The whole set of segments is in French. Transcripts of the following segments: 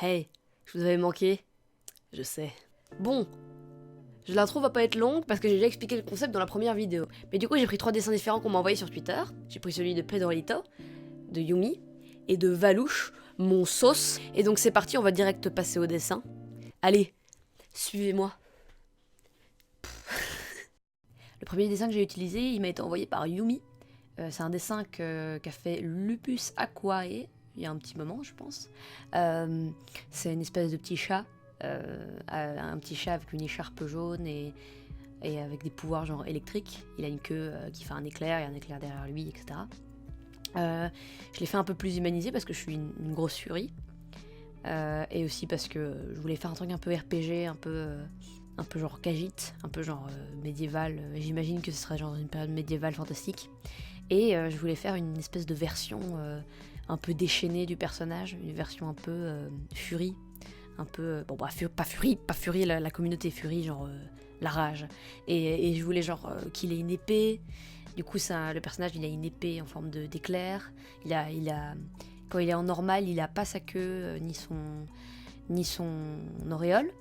Hey, je vous avais manqué. Je sais. Bon, l'intro va pas être longue parce que j'ai déjà expliqué le concept dans la première vidéo. Mais du coup, j'ai pris 3 dessins différents qu'on m'a envoyés sur Twitter. J'ai pris celui de Pedrolito, de Yumi et de Valouche, mon sauce. Et donc c'est parti, on va direct passer au dessin. Allez, suivez-moi. Le premier dessin que j'ai utilisé, il m'a été envoyé par Yumi. C'est un dessin qu'a fait Lupus Aquae, il y a un petit moment, je pense. C'est une espèce de petit chat, un petit chat avec une écharpe jaune et avec des pouvoirs genre électriques. Il a une queue qui fait un éclair, il y a un éclair derrière lui, etc. Je l'ai fait un peu plus humanisé parce que je suis une grosse furie. Et aussi parce que je voulais faire un truc un peu RPG, un peu genre Khajiit, un peu genre médiéval. J'imagine que ce serait genre une période médiévale fantastique. Et je voulais faire une espèce de version un peu déchaînée du personnage, une version un peu furie, un peu bon bah pas furie la communauté furie, genre la rage. Et je voulais genre qu'il ait une épée. Du coup le personnage il a une épée en forme d'éclair. Il a quand il est en normal, il a pas sa queue ni son auréole.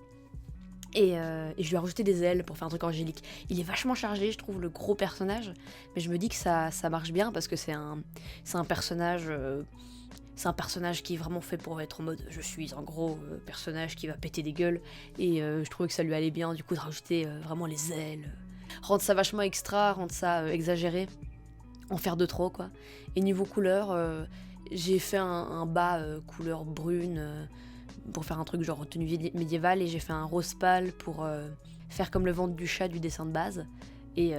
Et je lui ai rajouté des ailes pour faire un truc angélique. Il est vachement chargé, je trouve, le gros personnage. Mais je me dis que ça marche bien parce que c'est un personnage. C'est un personnage qui est vraiment fait pour être en mode je suis un gros personnage qui va péter des gueules. Et je trouvais que ça lui allait bien, du coup, de rajouter vraiment les ailes. Rendre ça vachement extra, rendre ça exagéré. En faire de trop, quoi. Et niveau couleur, j'ai fait un bas couleur brune. Pour faire un truc genre tenue médiévale, et j'ai fait un rose pâle pour faire comme le ventre du chat du dessin de base. Et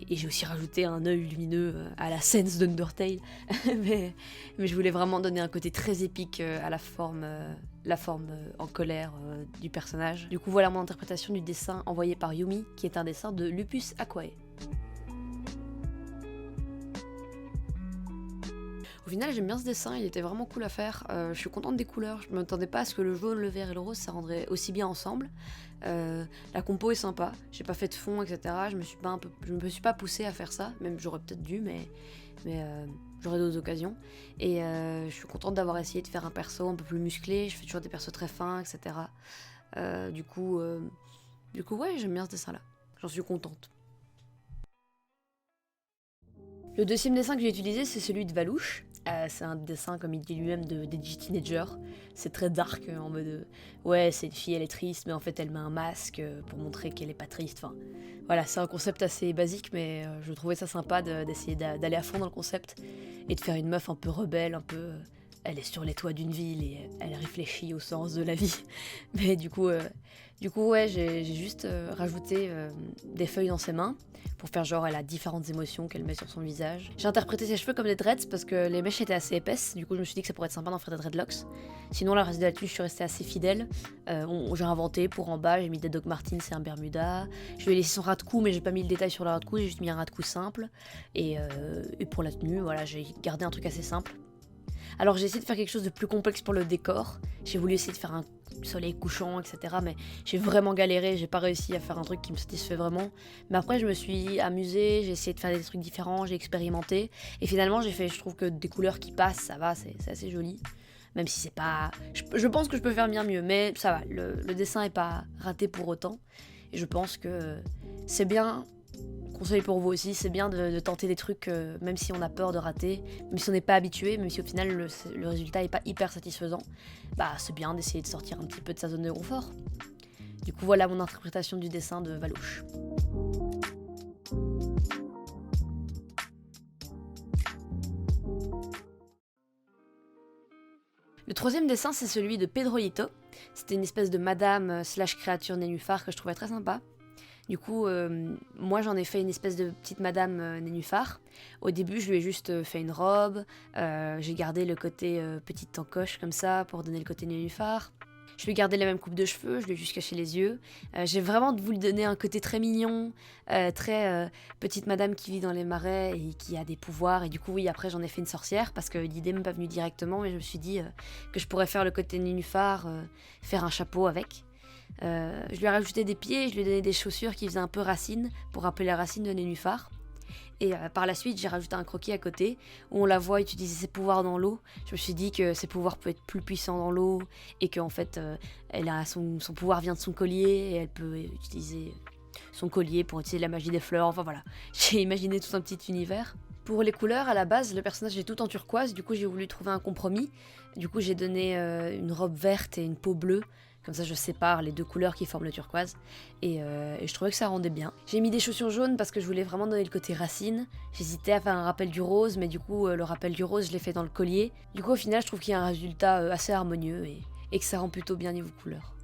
j'ai aussi rajouté un œil lumineux à la Sense d'Undertale. mais je voulais vraiment donner un côté très épique à la forme en colère du personnage. Du coup, voilà mon interprétation du dessin envoyé par Yumi, qui est un dessin de Lupus Aquae. Au final, j'aime bien ce dessin, il était vraiment cool à faire. Je suis contente des couleurs, je m'attendais pas à ce que le jaune, le vert et le rose, ça rendrait aussi bien ensemble. La compo est sympa, j'ai pas fait de fond, etc. Je me suis pas poussée à faire ça, même j'aurais peut-être dû, mais j'aurais d'autres occasions. Et je suis contente d'avoir essayé de faire un perso un peu plus musclé, je fais toujours des persos très fins, etc. Du coup, ouais, j'aime bien ce dessin-là, j'en suis contente. Le deuxième dessin que j'ai utilisé, c'est celui de Valouche. C'est un dessin, comme il dit lui-même, d'Edgy Teenager. C'est très dark, en mode ouais, c'est une fille, elle est triste, mais en fait elle met un masque pour montrer qu'elle est pas triste. Enfin, voilà, c'est un concept assez basique, mais je trouvais ça sympa d'essayer d'aller à fond dans le concept et de faire une meuf un peu rebelle, un peu. Elle est sur les toits d'une ville et elle réfléchit au sens de la vie. Mais du coup, ouais, j'ai juste rajouté des feuilles dans ses mains pour faire genre elle a différentes émotions qu'elle met sur son visage. J'ai interprété ses cheveux comme des dreads parce que les mèches étaient assez épaisses, du coup je me suis dit que ça pourrait être sympa d'en faire des dreadlocks. Sinon, le reste de la tenue, je suis restée assez fidèle. J'ai inventé pour en bas, j'ai mis des Doc Martens et un Bermuda. Je lui ai laissé son ras de cou, mais j'ai pas mis le détail sur le ras de cou, j'ai juste mis un ras de cou simple. Et pour la tenue, voilà, j'ai gardé un truc assez simple. Alors j'ai essayé de faire quelque chose de plus complexe pour le décor. J'ai voulu essayer de faire un soleil couchant, etc. Mais j'ai vraiment galéré, j'ai pas réussi à faire un truc qui me satisfait vraiment. Mais après je me suis amusée, j'ai essayé de faire des trucs différents, j'ai expérimenté. Et finalement je trouve que des couleurs qui passent, ça va, c'est assez joli. Même si c'est pas... Je pense que je peux faire bien mieux, mais ça va, le dessin est pas raté pour autant. Et je pense que c'est bien... Conseil pour vous aussi, c'est bien de tenter des trucs même si on a peur de rater, même si on n'est pas habitué, même si au final le résultat n'est pas hyper satisfaisant, bah c'est bien d'essayer de sortir un petit peu de sa zone de confort. Du coup voilà mon interprétation du dessin de Valouche. Le troisième dessin c'est celui de Pedrolito. C'était une espèce de madame / créature nénuphar que je trouvais très sympa. Du coup, moi j'en ai fait une espèce de petite madame nénuphar. Au début, je lui ai juste fait une robe. J'ai gardé le côté petite encoche comme ça pour donner le côté nénuphar. Je lui ai gardé la même coupe de cheveux, je lui ai juste caché les yeux. J'ai vraiment voulu donner un côté très mignon, très petite madame qui vit dans les marais et qui a des pouvoirs. Et du coup, oui, après j'en ai fait une sorcière parce que l'idée m'est pas venue directement, mais je me suis dit que je pourrais faire le côté nénuphar, faire un chapeau avec. Je lui ai rajouté des pieds, je lui ai donné des chaussures qui faisaient un peu racines pour rappeler la racine de nénuphar. Et par la suite, j'ai rajouté un croquis à côté où on la voit utiliser ses pouvoirs dans l'eau. Je me suis dit que ses pouvoirs peuvent être plus puissants dans l'eau et qu'en fait, elle a son pouvoir vient de son collier et elle peut utiliser son collier pour utiliser la magie des fleurs. Enfin voilà, j'ai imaginé tout un petit univers. Pour les couleurs, à la base, le personnage est tout en turquoise, du coup j'ai voulu trouver un compromis. Du coup j'ai donné une robe verte et une peau bleue, comme ça je sépare les deux couleurs qui forment le turquoise. Et je trouvais que ça rendait bien. J'ai mis des chaussures jaunes parce que je voulais vraiment donner le côté racine. J'hésitais à faire un rappel du rose, mais du coup le rappel du rose je l'ai fait dans le collier. Du coup au final je trouve qu'il y a un résultat assez harmonieux et que ça rend plutôt bien niveau couleur.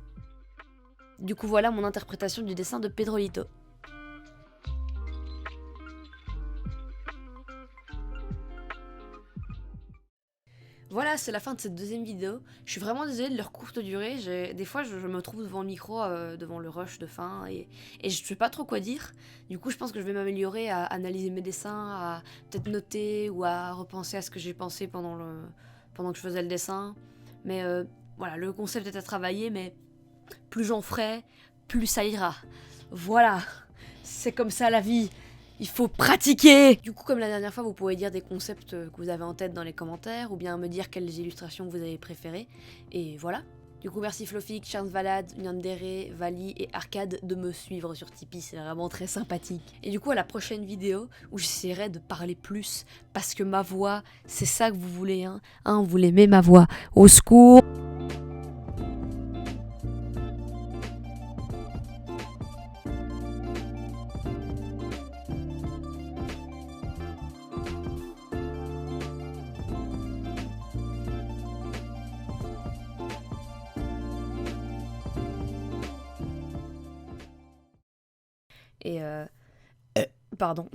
Du coup voilà mon interprétation du dessin de Pedrolito. Voilà, c'est la fin de cette deuxième vidéo. Je suis vraiment désolée de leur courte durée. Des fois, je me trouve devant le micro, devant le rush de fin, et je sais pas trop quoi dire. Du coup, je pense que je vais m'améliorer à analyser mes dessins, à peut-être noter ou à repenser à ce que j'ai pensé pendant que je faisais le dessin. Mais voilà, le concept est à travailler, mais plus j'en ferai, plus ça ira. Voilà, c'est comme ça la vie. Il faut pratiquer. Du coup, comme la dernière fois, vous pouvez dire des concepts que vous avez en tête dans les commentaires, ou bien me dire quelles illustrations vous avez préférées. Et voilà. Du coup, merci Flofik, Charles Valade, Nyandere, Vali et Arcade de me suivre sur Tipeee, c'est vraiment très sympathique. Et du coup, à la prochaine vidéo, où j'essaierai de parler plus, parce que ma voix, c'est ça que vous voulez, hein. Vous l'aimez ma voix. Au secours. Et pardon.